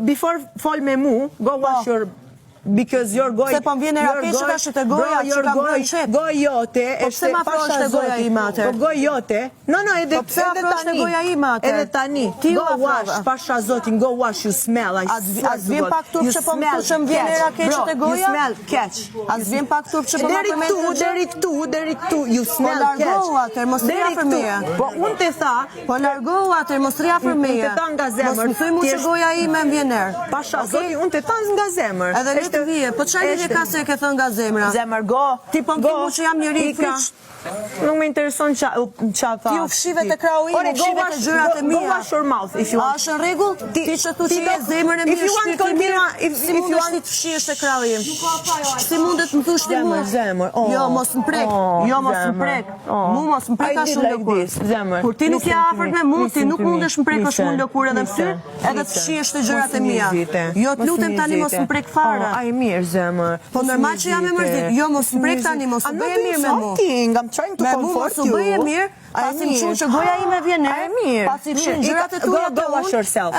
Before fall me mu, go wash your because your goja se po vjen era keqe tash te goja që ka bërë çet. Goja jote është pasha goja ime atë. Po goja jote. No, edhe tani. Goja ime atë. Edhe tani. Go wash pasha zotin, go wash, you smell. As vjen pak turp që po më thosh që vjen era keqe te goja. You smell keq. As vjen pak turp që po më përmend. Deri këtu, you smell keq. Po largohu atë, mos ri afër meje. Po unë te tha, po largohu atë, mos ri afër meje. Unë te tha nga zemër. Mos më thuj mua që goja ime më vjen erë. Pasha zotin, unë te tha nga zemër. Edhe le të vije, po çfarë lidhje ka se e ke thënë nga zemra? Zemër, go. Ti po më që jam njëri i friq. Nuk më intereson qa tha. Ti u fshive të krau ime, u fshive të gjërat e mia. Go wash your mouth if you want. A është në rregull? Ti që thu që je zemrën e mirë, shpirtin e mirë, si mundesh ti të fshihesh te krau im? Si mundet më thush ti mua? Zemër. Jo, mos më prek. Jo, mos më prek. Mu mos më prek ashtu lëkurë. Kur ti nuk je afërt me mua, ti nuk mundesh më prek ashtu lëkurë edhe në fytyrë, edhe të fshihesh te gjërat e mia. Jo, të lutem tani mos më prek fare. Ai mirë zemër. Po normal që jam e mërzit. Jo, mos më prek tani, mos u bëje mirë me mua. I'm trying to comfort you. Mos u bëje mirë, pasi më thon që goja ime vjen erë, pasi fshin gjërat e tua. Go wash yourself.